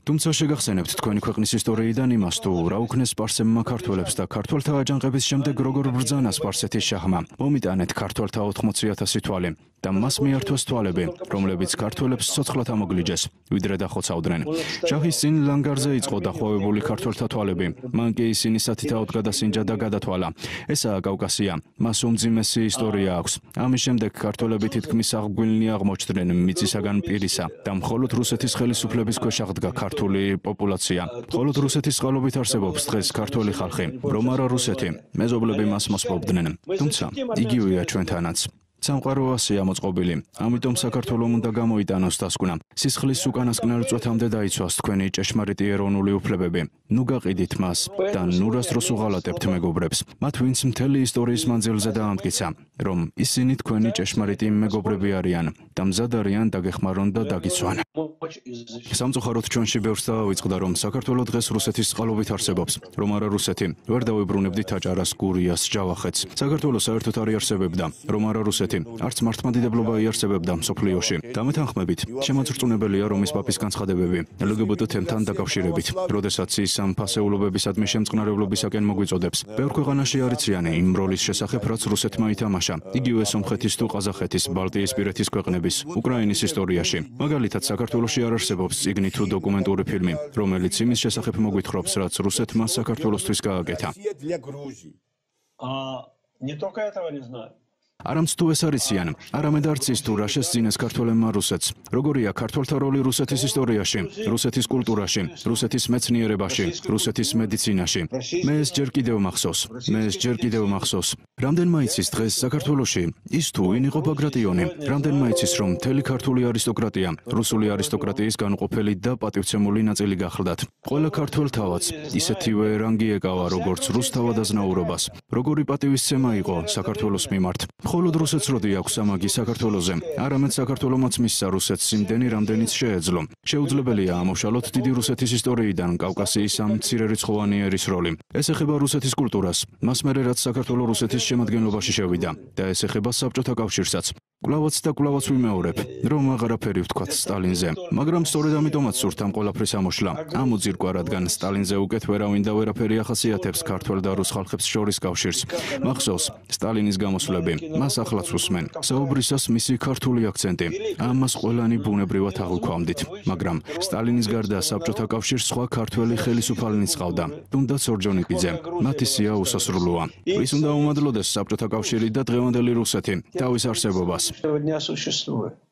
თუმცა შეგახსენებთ თქვენი ქვეყნის ისტორიიდან იმას, თუ რა უქნეს სპარსებმა ქართველებს და ქართველთა აჯანყების შემდეგ როგორ ბრძანა სპარსეთის შაჰმა. მომიტანეთ ქართველთა 80,000 თვალი და მას მიართვეს თვალები, რომლებიც ქართველებს ცოცხლად ამოგლიჯეს, ვიდრე დახოცავდნენ. შაჰის წინ ლანგარზე იწყო დახვევებული ქართველთა თვალები. მან კი ისინი სათითაოდ გადასინჯა და გადათვალა. ესაა კავკასია. მას უმძიმესი ისტორია აქვს. ამის შემდეგ ქართველები თითქმის აღგვილნი აღმოჩნდნენ მიწისაგან პირისა და მხოლოდ რუსეთის ხელისუფლების ქვეშ აღდგა ქართული პოპულაცია. მხოლოდ რუსეთის წყალობით არსებობს დღეს ქართველი ხალხი, რომ არა რუსეთი. მეზობლები მას მოსპობდნენ. თუმცა იგივეა ჩვენთანაც. სამყარო ასეა მოწყობილი, ამიტომ საქართველომ უნდა გამოიტანოს დასკვნა. სისხლის უკანასკნელ წვეთამდე დაიცვას თქვენი ჭეშმარიტი ეროვნული უფლებები. ნუ გაყიდით მას და ნუ რასდროს უღალატებთ მეგობრებს. მათ ვინც მთელი ისტორიის მანძილზე დაამტკიცა, რომ ისინი თქვენი ჭეშმარიტი მეგობრები არიან და მზად არიან დაგეხმარონ და დაგიცვან. სამწუხაროდ ჩვენში ბევრს დავიწყდა, რომ საქართველო დღეს რუსეთის წყალობით არსებობს, რომ არა რუსეთი. ვერ დავიბრუნებდით აჭარას, გურიას, ჯავახეთს. საქართველო საერთოდ არ იარსებებდა, რომ არა რუსეთი. არც მართლმადიდებლობა იარსებებდა მსოფლიოში. დამეთანხმებით, შემოწრწუნებელია რომის პაპის განცხადებები LGBT თემთან დაკავშირებით, როდესაც ის ამ ფასეულობებისადმი შემწყნარებლობისაკენ მოგვიწოდებს. ბევრ ქვეყანაში არიციანი იმ როლის შესახებ, რაც რუსეთმა ითამაშა, იგივე სომხეთის თუ ყაზახეთის, ბალტიისპირეთის ქვეყნების, უკრაინის ისტორიაში. მაგალითად, საქართველოში არ არსებობს წიგნი თუ დოკუმენტური ფილმი, რომელიც იმის შესახებ მოგვითხრობს, რაც რუსეთმა საქართველოსთვის გააკეთა. არამც თუ ეს არიციან, არამედ არც ის თუ რა შესძინეს ქართველებმა რუსეთს. როგორია ქართველთა როლი რუსეთის ისტორიაში, რუსეთის კულტურაში, რუსეთის მეცნიერებაში, რუსეთის მედიცინაში. მე ეს ჯერ კიდევ მახსოვს. რამდენმა იცის დღეს საქართველოში ის თუ ვინ იყო ბაგრატიონი, რამდენმა იცის რომ მთელი ქართული არისტოკრატია, რუსული არისტოკრატიის განუყოფელი და პატივცემული ნაწილი გახლდათ. ყველა ქართველ თავადს ისეთივე რანგი ეკავა, როგორც რუს თავადაზნაურობას. როგორი პატივისცემა იყო საქართველოს მიმართ. მხოლოდ რუსეთს როდი აქვს ამაგი საქართველოზე, არამედ საქართველომაც მისცა რუსეთს იმდენი, რამდენიც შეეძლო. შეუძლებელია ამოვშალოთ დიდი რუსეთის ისტორიიდან კავკასიის ამ მცირერიცხოვანი ერის როლი. ეს ეხება რუსეთის კულტურას, მას მერე რაც საქართველო რუსეთის შემადგენლობაში შევიდა და ეს ეხება საბჭოთა კავშირსაც. კვლავაც და კვლავაც ვიმეორებ, რომ აღარაფერი ვთქვათ სტალინზე, მაგრამ სწორედ ამიტომაც სურთ ამ ყველაფრის ამოშლა. ამ უძირკვა, რადგან სტალინზე უკეთ ვერავინ და ვერაფერი ახასიათებს ქართველ და რუს ხალხებს შორის კავშირს. მახსოვს სტალინის გამოსვლები, მას ახლაც უსმენ. საუბრისას მისი ქართული აქცენტი. ამას ყველანი ბუნებრივად აღვქვამდით, მაგრამ სტალინის გარდა საბჭოთა კავშირს სხვა ქართველი ხელისუფალნიც ყავდა, თუნდაც ორჯონიკიძე. მათი სია უსასრულოა. ვის უნდა უმადლოდეს საბჭოთა კავშირი და დღევანდელი რუსეთი თავის არსებობას. Сегодня существует.